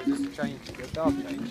just change your guard change.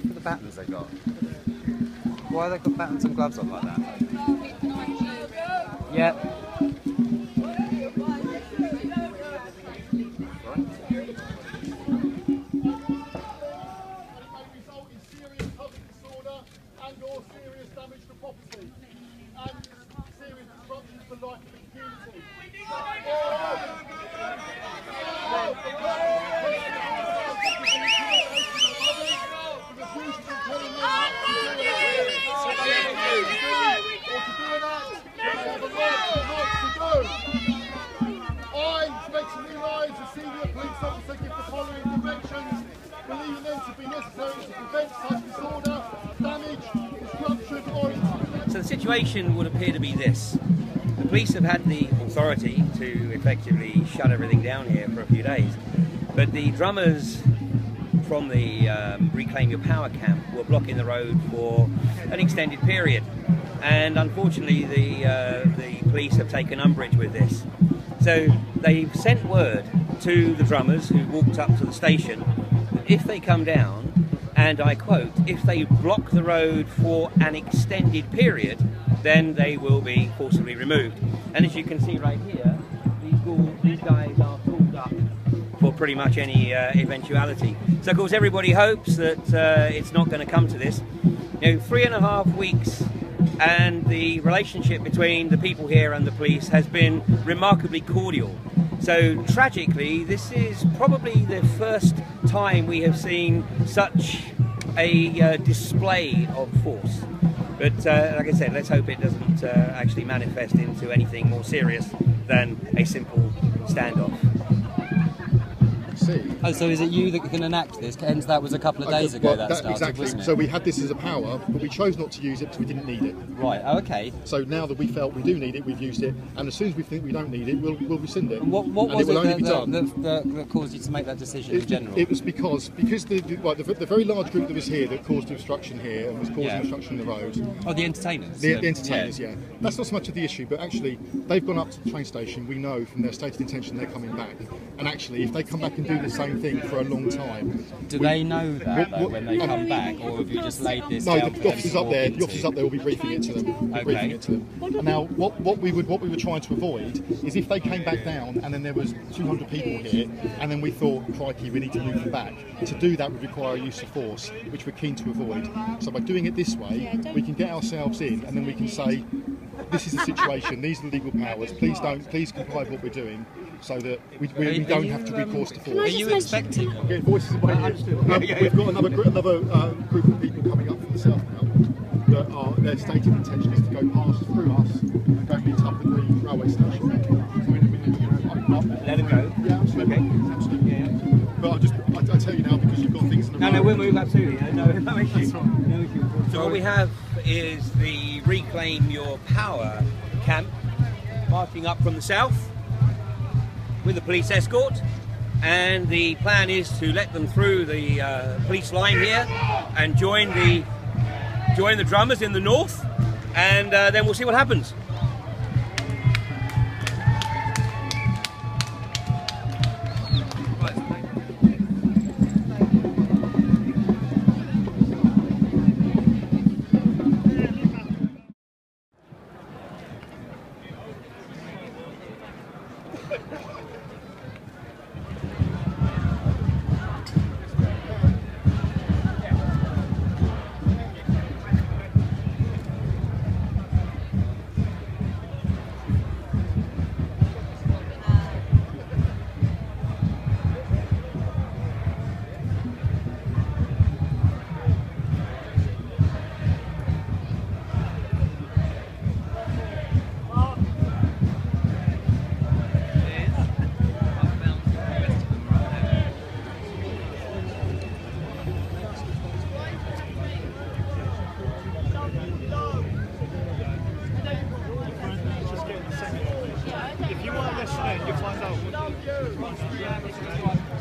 Look at the buttons they got. Why have they got buttons and gloves on like that? Yep. So the situation would appear to be this. The police have had the authority to effectively shut everything down here for a few days, but the drummers from the Reclaim Your Power camp were blocking the road for an extended period, and unfortunately the police have taken umbrage with this. So they've sent word to the drummers who walked up to the station that if they come down, and I quote, if they block the road for an extended period, then they will be forcibly removed. And as you can see right here, these guys are pulled up for pretty much any eventuality. So of course everybody hopes that it's not going to come to this. You know, 3.5 weeks, and the relationship between the people here and the police has been remarkably cordial. So tragically, this is probably the first time we have seen such a display of force. But like I said, let's hope it doesn't actually manifest into anything more serious than a simple standoff. Oh, so is it you that can enact this? Hence, that was a couple of days ago that started, exactly. wasn't it? So we had this as a power, but we chose not to use it because we didn't need it. Right, oh, okay. So now that we felt we do need it, we've used it, and as soon as we think we don't need it, we'll rescind it. And what was it will only be done. that caused you to make that decision in general? It was because the very large group that was here that caused obstruction here and was causing obstruction in the road. Oh, the entertainers? The entertainers, yeah. That's not so much of the issue, but actually they've gone up to the train station. We know from their stated intention they're coming back. And actually, if they come back and do the same thing for a long time... Do they know that, though, when they come back, or have you just laid this down? No, the officers up there. The officers up there will be briefing it to them. Briefing it to them. And now, what we were trying to avoid is if they came back down and then there was 200 people here, and then we thought, crikey, we need to move them back. To do that would require a use of force, which we're keen to avoid. So by doing it this way, we can get ourselves in, and then we can say, this is the situation. These are the legal powers. Please comply with what we're doing, so that we don't have to recourse to force. Are you expecting? I'm getting voices in my ears. We've got another group of people coming up from the south now. That their stated intention is to go past through us and go meet up at the railway station. Let them go. Yeah, absolutely. Okay. Absolutely. Yeah. But I tell you now, because you've got things in the road. No, we'll move, absolutely. No issue. No issue. So what we have is the Reclaim Your Power camp marching up from the south with a police escort, and the plan is to let them through the police line here and join the drummers in the north, and then we'll see what happens.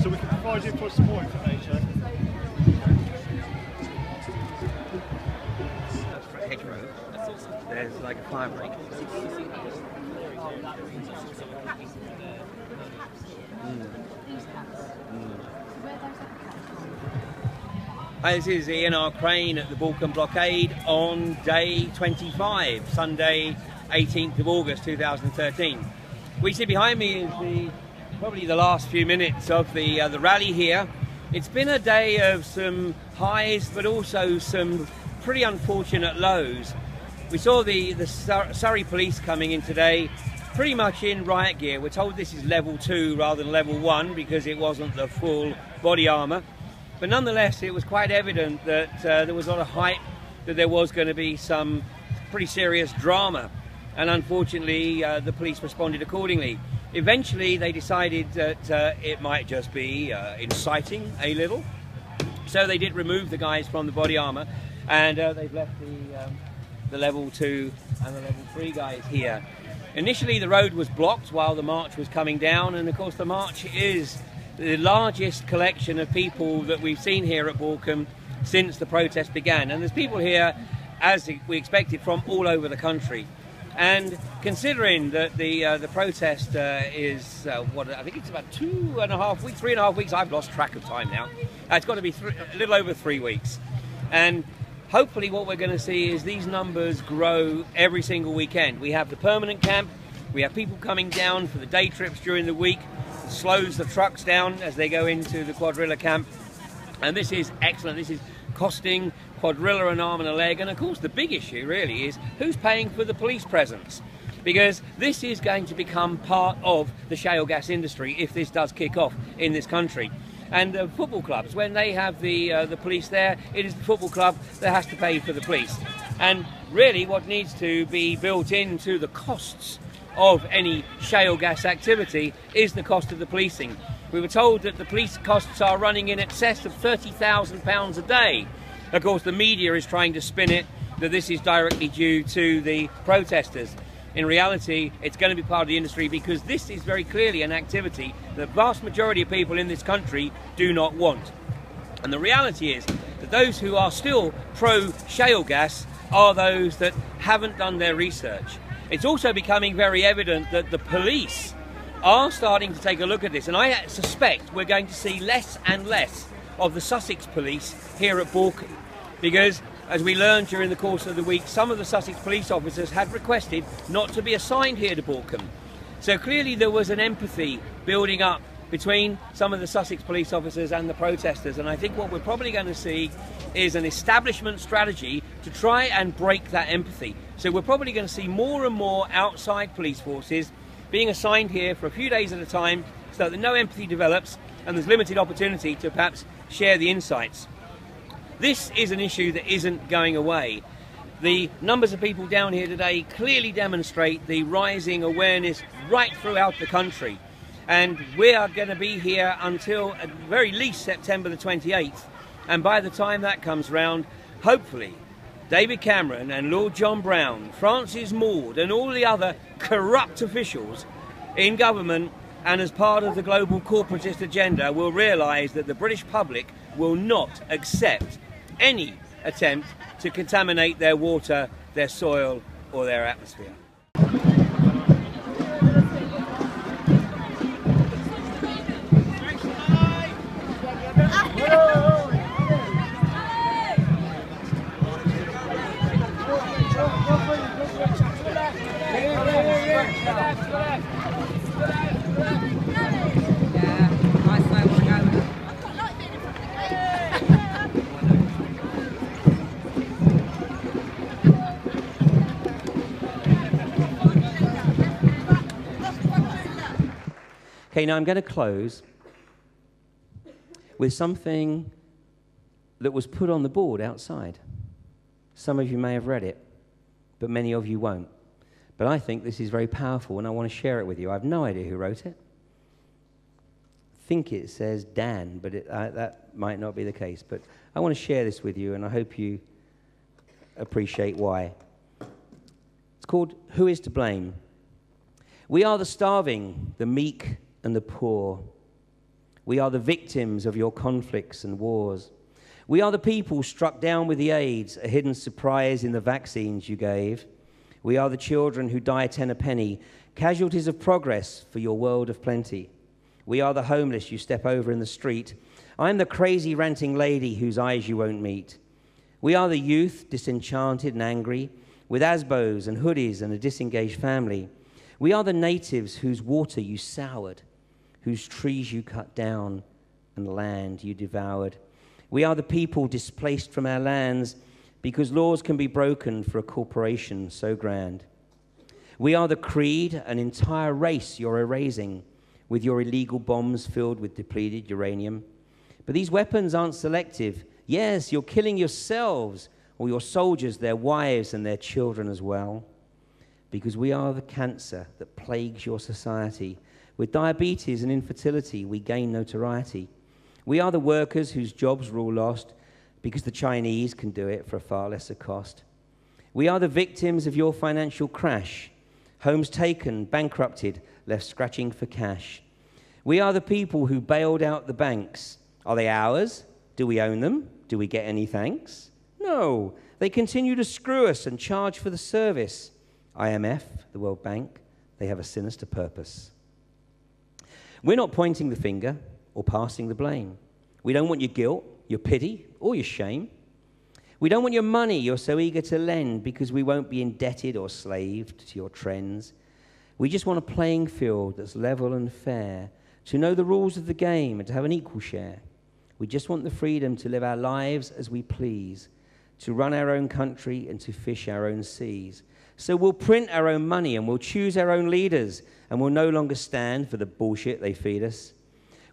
So we can provide you for some more information. there's like a fire break. Hi, this is Ian R. Crane at the Balcombe Blockade on day 25, Sunday 18th of August 2013. What you see behind me is probably the last few minutes of the rally here. It's been a day of some highs but also some pretty unfortunate lows. We saw the Surrey police coming in today pretty much in riot gear. We're told this is level 2 rather than level 1 because it wasn't the full body armour. But nonetheless, it was quite evident that there was a lot of hype that there was going to be some pretty serious drama. And unfortunately, the police responded accordingly. Eventually, they decided that it might just be inciting a little. So they did remove the guys from the body armour, and they've left the level 2 and the level 3 guys here. Initially, the road was blocked while the march was coming down, and of course the march is the largest collection of people that we've seen here at Balcombe since the protest began. And there's people here, as we expected, from all over the country. And considering that the protest is, what, I think it's about 2.5 weeks, 3.5 weeks, I've lost track of time now. It's got to be a little over 3 weeks. And hopefully what we're going to see is these numbers grow every single weekend. We have the permanent camp, we have people coming down for the day trips during the week, slows the trucks down as they go into the quadrilla camp, and this is excellent. This is costing quadrilla an arm and a leg, and of course the big issue really is who's paying for the police presence, because this is going to become part of the shale gas industry if this does kick off in this country. And the football clubs, when they have the police there, it is the football club that has to pay for the police. And really what needs to be built into the costs of any shale gas activity is the cost of the policing. We were told that the police costs are running in excess of £30,000 a day. Of course, the media is trying to spin it that this is directly due to the protesters. In reality, it's going to be part of the industry because this is very clearly an activity the vast majority of people in this country do not want. And the reality is that those who are still pro-shale gas are those that haven't done their research. It's also becoming very evident that the police are starting to take a look at this, and I suspect we're going to see less and less of the Sussex police here at Balcombe, because as we learned during the course of the week, some of the Sussex police officers had requested not to be assigned here to Balcombe. So clearly there was an empathy building up between some of the Sussex police officers and the protesters, and I think what we're probably going to see is an establishment strategy to try and break that empathy. So we're probably going to see more and more outside police forces being assigned here for a few days at a time so that no empathy develops and there's limited opportunity to perhaps share the insights. This is an issue that isn't going away. The numbers of people down here today clearly demonstrate the rising awareness right throughout the country. And we are going to be here until at very least September the 28th. And by the time that comes round, hopefully, David Cameron and Lord John Brown, Francis Maude and all the other corrupt officials in government and as part of the global corporatist agenda will realise that the British public will not accept any attempt to contaminate their water, their soil or their atmosphere. Okay, now I'm going to close with something that was put on the board outside. Some of you may have read it, but many of you won't. But I think this is very powerful, and I want to share it with you. I have no idea who wrote it. I think it says Dan, but that might not be the case. But I want to share this with you, and I hope you appreciate why. It's called Who is to Blame? We are the starving, the meek, and the poor. We are the victims of your conflicts and wars. We are the people struck down with the AIDS, a hidden surprise in the vaccines you gave. We are the children who die 10 a penny, casualties of progress for your world of plenty. We are the homeless you step over in the street. I'm the crazy ranting lady whose eyes you won't meet. We are the youth, disenchanted and angry, with asbos and hoodies and a disengaged family. We are the natives whose water you soured, whose trees you cut down and land you devoured. We are the people displaced from our lands because laws can be broken for a corporation so grand. We are the creed, an entire race you're erasing with your illegal bombs filled with depleted uranium. But these weapons aren't selective. Yes, you're killing yourselves or your soldiers, their wives and their children as well. Because we are the cancer that plagues your society. With diabetes and infertility, we gain notoriety. We are the workers whose jobs were all lost because the Chinese can do it for a far lesser cost. We are the victims of your financial crash. Homes taken, bankrupted, left scratching for cash. We are the people who bailed out the banks. Are they ours? Do we own them? Do we get any thanks? No. They continue to screw us and charge for the service. IMF, the World Bank, they have a sinister purpose. We're not pointing the finger or passing the blame. We don't want your guilt, your pity, or your shame. We don't want your money you're so eager to lend because we won't be indebted or slaved to your trends. We just want a playing field that's level and fair, to know the rules of the game and to have an equal share. We just want the freedom to live our lives as we please, to run our own country and to fish our own seas. So we'll print our own money and we'll choose our own leaders and we'll no longer stand for the bullshit they feed us.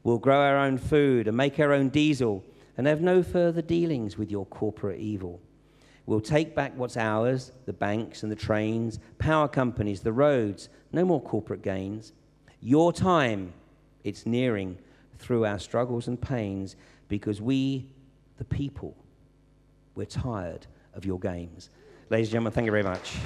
We'll grow our own food and make our own diesel and have no further dealings with your corporate evil. We'll take back what's ours, the banks and the trains, power companies, the roads, no more corporate gains. Your time, it's nearing through our struggles and pains because we, the people, we're tired of your games. Ladies and gentlemen, thank you very much.